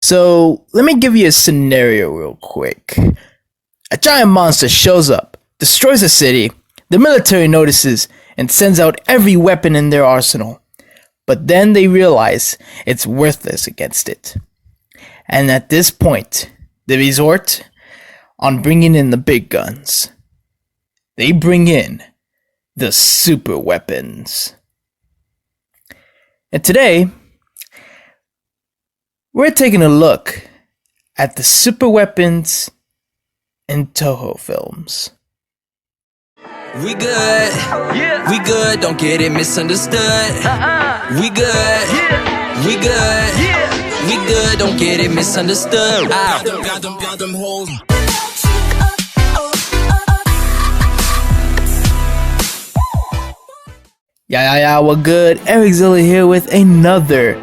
So, let me give you a scenario real quick. A giant monster shows up, destroys a city, the military notices, and sends out every weapon in their arsenal. But then they realize it's worthless against it. And at this point, they resort on bringing in the big guns. They bring in the Superweapons. And today, we're taking a look at the Superweapons in Toho Films. We good, yeah. We good, don't get it misunderstood. We good, yeah. We good, yeah. We good, don't get it misunderstood. Yeah, we're good. Ericzilla here with another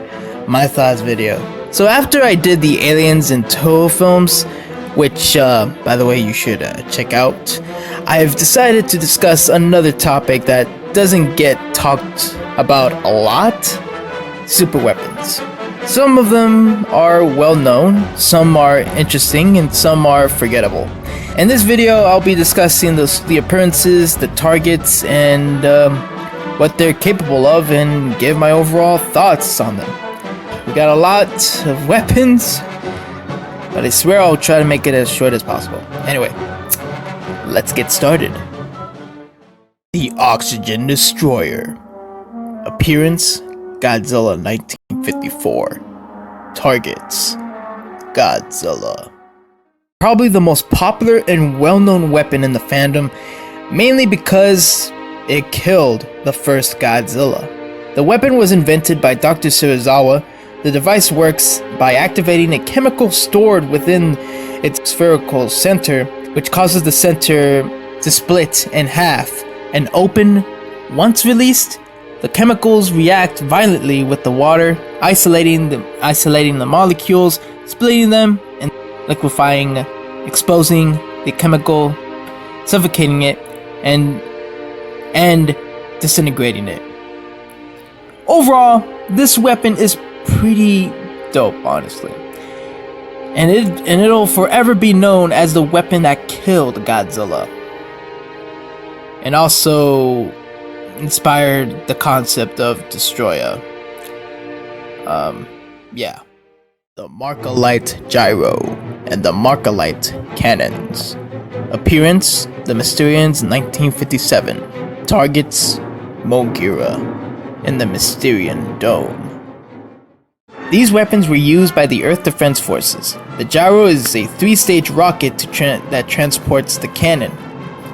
My Thoughts video. So after I did the Aliens in Toho Films, which, by the way, you should check out, I've decided to discuss another topic that doesn't get talked about a lot: Superweapons. Some of them are well known, some are interesting, and some are forgettable. In this video, I'll be discussing the appearances, the targets, and what they're capable of, and give my overall thoughts on them. We got a lot of weapons, but I swear I'll try to make it as short as possible. Anyway, let's get started. The Oxygen Destroyer. Appearance: Godzilla 1954. Targets: Godzilla. Probably the most popular and well-known weapon in the fandom, mainly because it killed the first Godzilla. The weapon was invented by Dr. Serizawa. The device works by activating a chemical stored within its spherical center, which causes the center to split in half and open. Once released, the chemicals react violently with the water, isolating the molecules, splitting them, and liquefying, exposing the chemical, suffocating it, and disintegrating it. Overall, this weapon is pretty dope, honestly, and it'll forever be known as the weapon that killed Godzilla, and also inspired the concept of Destroyer. The Markalite Gyro and the Markalite Cannons. Appearance: the Mysterians 1957. Targets: Mogira and the Mysterian Dome. These weapons were used by the Earth Defense Forces. The Gyro is a 3-stage rocket that transports the cannon.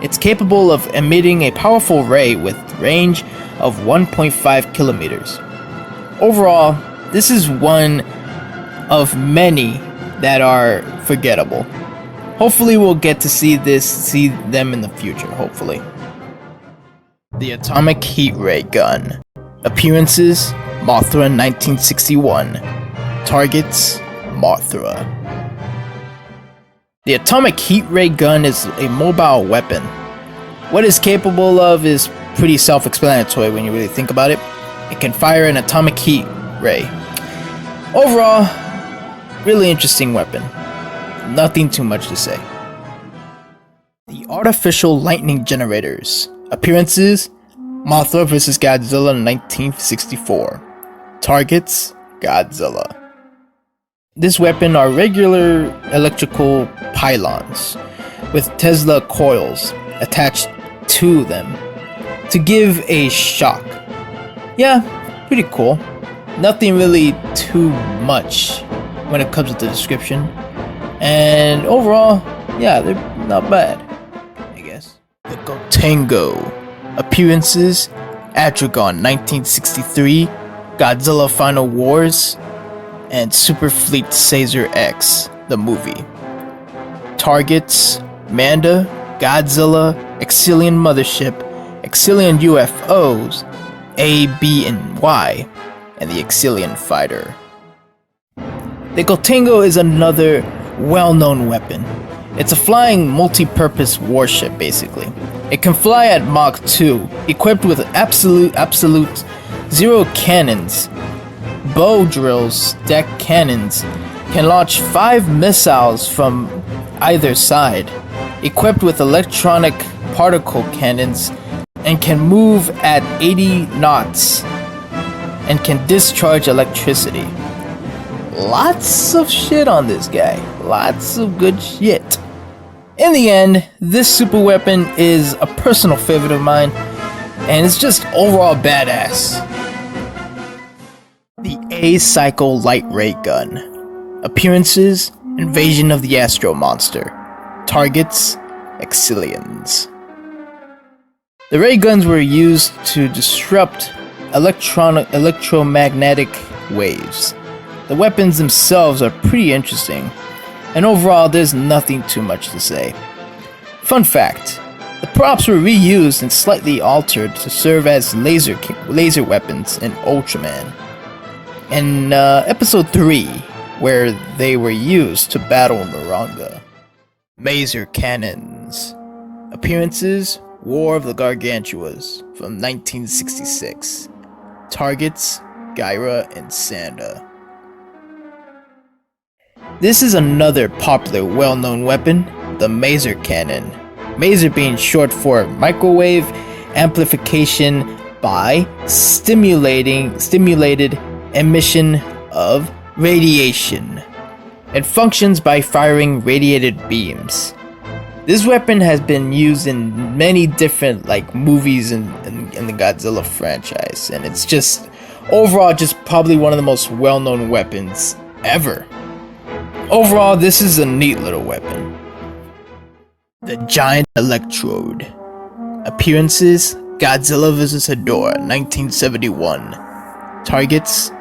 It's capable of emitting a powerful ray with range of 1.5 kilometers. Overall, this is one of many that are forgettable. Hopefully we'll get to see them in the future, hopefully. The Atomic Heat Ray Gun. Appearances: Mothra 1961. Targets: Mothra. The Atomic Heat Ray Gun is a mobile weapon. What it's capable of is pretty self-explanatory when you really think about it. It can fire an atomic heat ray. Overall, really interesting weapon. Nothing too much to say. The Artificial Lightning Generators. Appearances: Mothra vs. Godzilla 1964. Targets: Godzilla. This weapon are regular electrical pylons with Tesla coils attached to them to give a shock. Yeah, pretty cool. Nothing really too much when it comes to the description. And overall, yeah, they're not bad, I guess. The CoTango. Appearances: Atragon 1963, Godzilla Final Wars, and Super Fleet Caesar X, the movie. Targets: Manda, Godzilla, Exilian Mothership, Exilian UFOs, A, B, and Y, and the Exilian Fighter. The CoTango is another well-known weapon. It's a flying multi-purpose warship, basically. It can fly at Mach 2, equipped with absolute zero cannons, bow drills, deck cannons, can launch 5 missiles from either side, equipped with electronic particle cannons, and can move at 80 knots, and can discharge electricity. Lots of shit on this guy. Lots of good shit. In the end, this super weapon is a personal favorite of mine, and it's just overall badass. The A-Cycle Light Ray Gun. Appearances: Invasion of the Astro Monster. Targets: Exilians. The ray guns were used to disrupt electromagnetic waves. The weapons themselves are pretty interesting, and overall there's nothing too much to say. Fun fact: the props were reused and slightly altered to serve as laser weapons in Ultraman. In episode 3, where they were used to battle Naranga. Maser Cannons. Appearances: War of the Gargantuas from 1966. Targets: Gyro and Sanda. This is another popular, well-known weapon, the Maser Cannon. Maser being short for microwave amplification by stimulated emission of radiation. It functions by firing radiated beams. This weapon has been used in many different movies in the Godzilla franchise, and it's just overall just probably one of the most well-known weapons ever. Overall, this is a neat little weapon. The Giant Electrode. Appearances: Godzilla vs. Hedorah, 1971. Targets: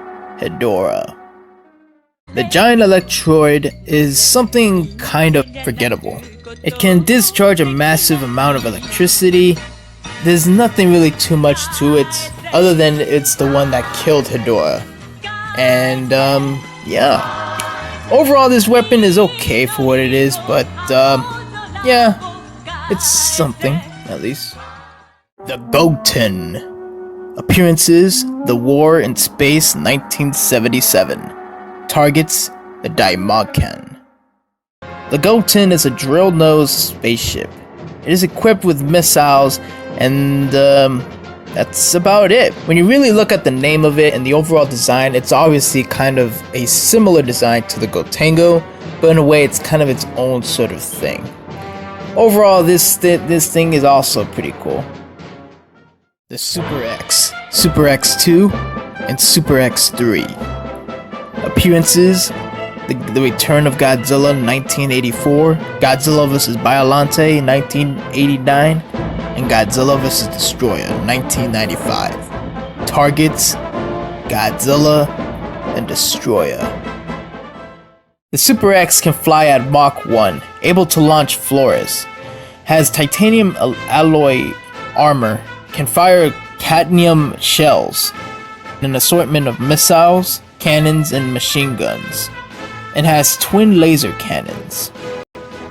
Hedorah. The Giant Electrode is something kind of forgettable. It can discharge a massive amount of electricity. There's nothing really too much to it, other than it's the one that killed Hedorah. And, yeah. Overall, this weapon is okay for what it is, but, yeah, it's something, at least. The Goten. Appearances: The War in Space, 1977. Targets: the Daimokan. The Goten is a drill-nosed spaceship. It is equipped with missiles, and that's about it. When you really look at the name of it and the overall design, it's obviously kind of a similar design to the CoTango, but in a way it's kind of its own sort of thing. Overall, this thing is also pretty cool. The Super X, Super X2, and Super X3. Appearances: The Return of Godzilla, 1984, Godzilla vs. Biollante, 1989, and Godzilla vs. Destroyer, 1995. Targets: Godzilla and Destroyer. The Super X can fly at Mach 1, able to launch Flores, has titanium alloy armor, can fire cadmium shells, an assortment of missiles, cannons, and machine guns, and has twin laser cannons.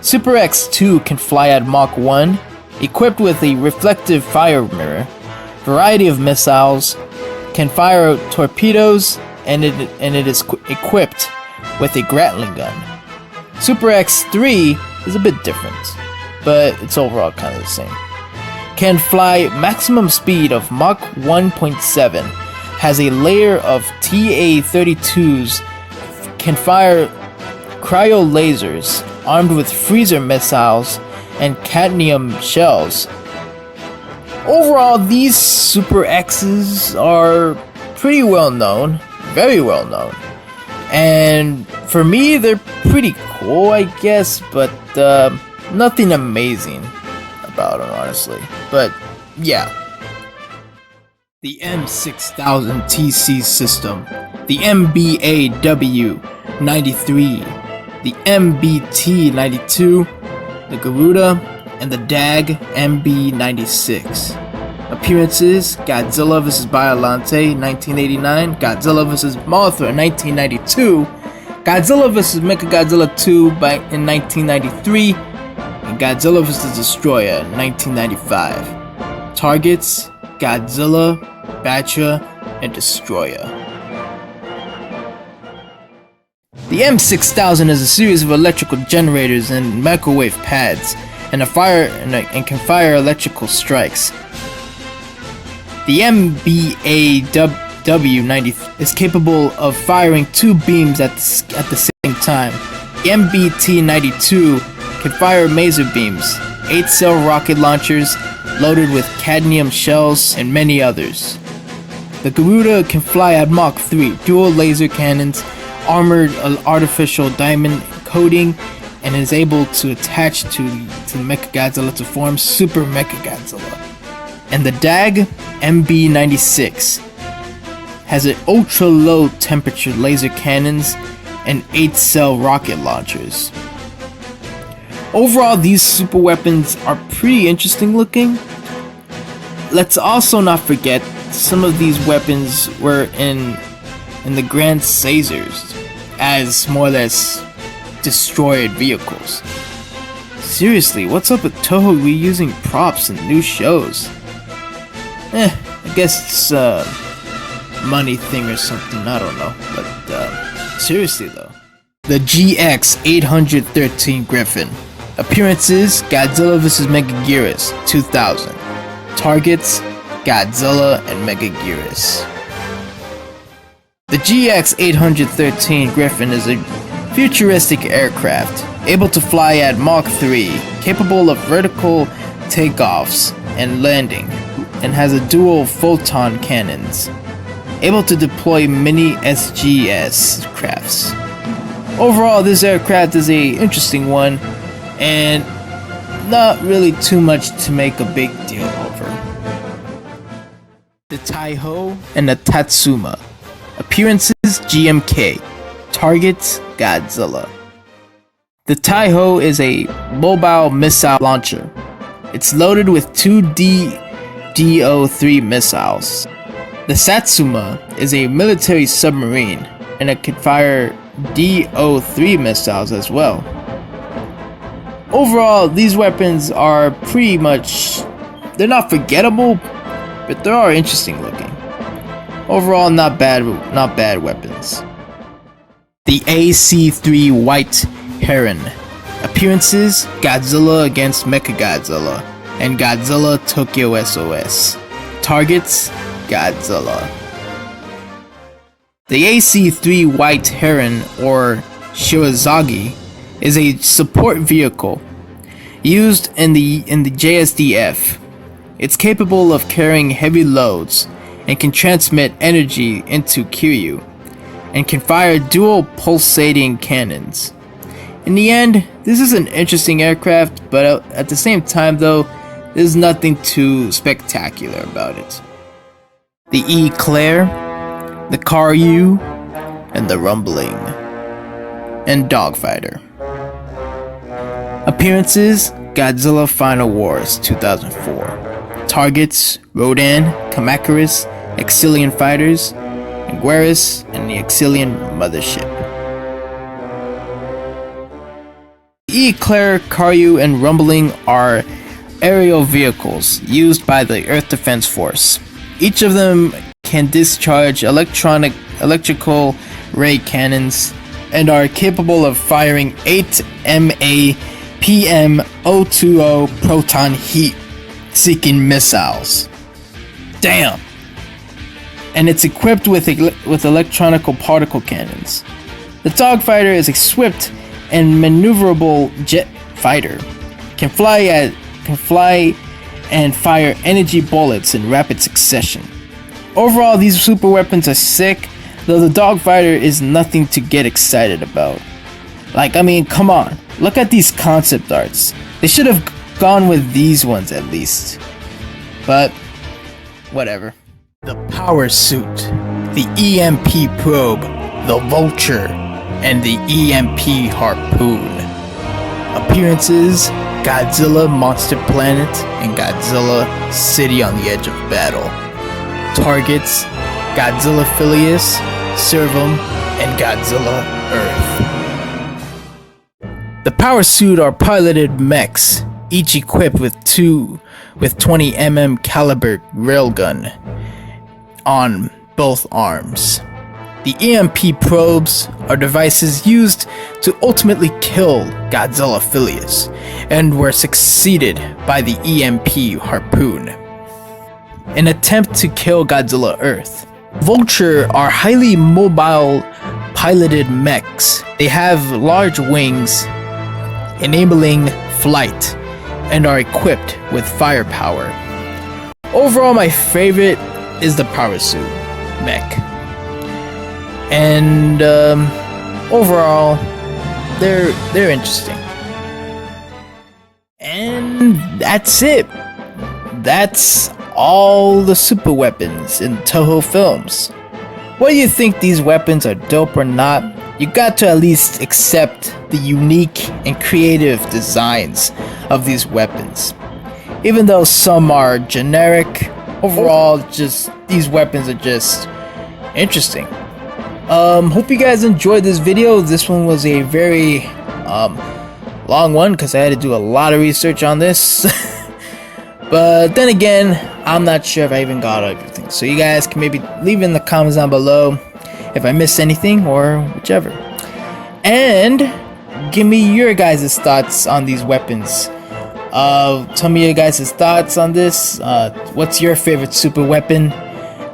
Super X2 can fly at Mach 1, equipped with a reflective fire mirror, variety of missiles, can fire torpedoes, and it is equipped with a Gatling gun. Super X3 is a bit different, but it's overall kind of the same. Can fly maximum speed of Mach 1.7, has a layer of TA-32s, can fire cryo lasers armed with freezer missiles and cadmium shells. Overall, these Super X's are pretty well known, very well known, and for me they're pretty cool, I guess, but nothing amazing about them, honestly. But yeah. The M6000 TC system, the MBAW-93, the MBT-92, the Garuda, and the DAG MB-96. Appearances: Godzilla vs. Biollante, 1989, Godzilla vs. Mothra, 1992, Godzilla vs. Mechagodzilla 2 in 1993, and Godzilla vs. Destroyer, 1995. Targets: Godzilla, Batra, and Destroyer. The M6000 is a series of electrical generators and microwave pads, and can fire electrical strikes. The MBAW-90 is capable of firing 2 beams at the same time. The MBT-92 can fire maser beams, 8-cell rocket launchers loaded with cadmium shells, and many others. The Garuda can fly at Mach 3, dual laser cannons, armored artificial diamond coating, and is able to attach to the Mechagodzilla to form Super Mechagodzilla. And the DAG MB96 has an ultra low temperature laser cannons and 8-cell rocket launchers. Overall, these super weapons are pretty interesting looking. Let's also not forget some of these weapons were in the Grand Caesars as more or less destroyed vehicles. Seriously, what's up with Toho reusing props in new shows? I guess it's a money thing or something, I don't know. But seriously though. The GX813 Griffon. Appearances: Godzilla vs. Megaguirus 2000. Targets: Godzilla and Megaguirus. The GX813 Griffon is a futuristic aircraft, able to fly at Mach 3, capable of vertical takeoffs and landing, and has a dual photon cannons, able to deploy mini SGS crafts. Overall, this aircraft is a interesting one, and not really too much to make a big deal over. The Taeho and the Satsuma. Appearances: GMK. Targets: Godzilla. The Taeho is a mobile missile launcher. It's loaded with 2 DO3 missiles. The Satsuma is a military submarine, and it can fire DO3 missiles as well. Overall, these weapons are pretty much, they're not forgettable, but they are interesting looking. Overall, not bad weapons. The AC3 White Heron. Appearances: Godzilla against Mechagodzilla and Godzilla Tokyo SOS. Targets: Godzilla. The AC3 White Heron, or Shirazagi, is a support vehicle used in the JSDF. It's capable of carrying heavy loads and can transmit energy into Kiryu, and can fire dual pulsating cannons. In the end, this is an interesting aircraft, but at the same time though, there's nothing too spectacular about it. The Eclair, the Karyu, and the Rumbling, and Dogfighter. Appearances: Godzilla Final Wars 2004. Targets: Rodan, Kamacuras, Exilian Fighters, and Guerris, and the Exilian Mothership. The Eclair, Karyu, and Rumbling are aerial vehicles used by the Earth Defense Force. Each of them can discharge electrical ray cannons and are capable of firing 8 MAPM-020 proton heat-seeking missiles. Damn! And it's equipped with electronical particle cannons. The Dogfighter is a swift and maneuverable jet fighter. Can fly and fire energy bullets in rapid succession. Overall, these super weapons are sick, though the Dogfighter is nothing to get excited about. Like, I mean, come on, look at these concept arts. They should have gone with these ones at least. But, whatever. The Power Suit, the EMP Probe, the Vulture, and the EMP Harpoon. Appearances: Godzilla Monster Planet and Godzilla City on the Edge of Battle. Targets: Godzilla Phileas, Servum, and Godzilla Earth. The Power Suit are piloted mechs, each equipped with 20mm caliber railgun on both arms. The EMP probes are devices used to ultimately kill Godzilla Phileas, and were succeeded by the EMP harpoon. An attempt to kill Godzilla Earth. Vulture are highly mobile piloted mechs. They have large wings, enabling flight, and are equipped with firepower. Overall, my favorite is the power suit mech. And overall, they're interesting. And that's it. That's all the super weapons in Toho Films. Whether you think these weapons are dope or not, you got to at least accept the unique and creative designs of these weapons. Even though some are generic, overall, just these weapons are just interesting. Hope you guys enjoyed this video. This one was a very long one because I had to do a lot of research on this. But then again, I'm not sure if I even got everything. So you guys can maybe leave in the comments down below if I missed anything or whichever. And give me your guys' thoughts on these weapons. Tell me your guys' thoughts on this. What's your favorite super weapon?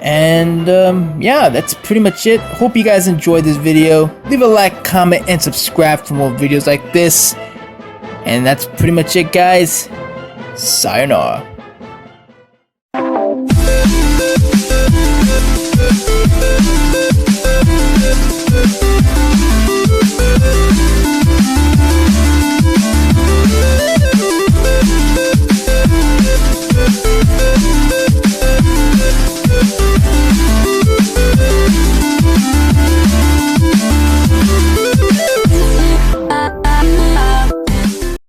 And yeah, that's pretty much it. Hope you guys enjoyed this video. Leave a like, comment, and subscribe for more videos like this. And that's pretty much it, guys. Sayonara.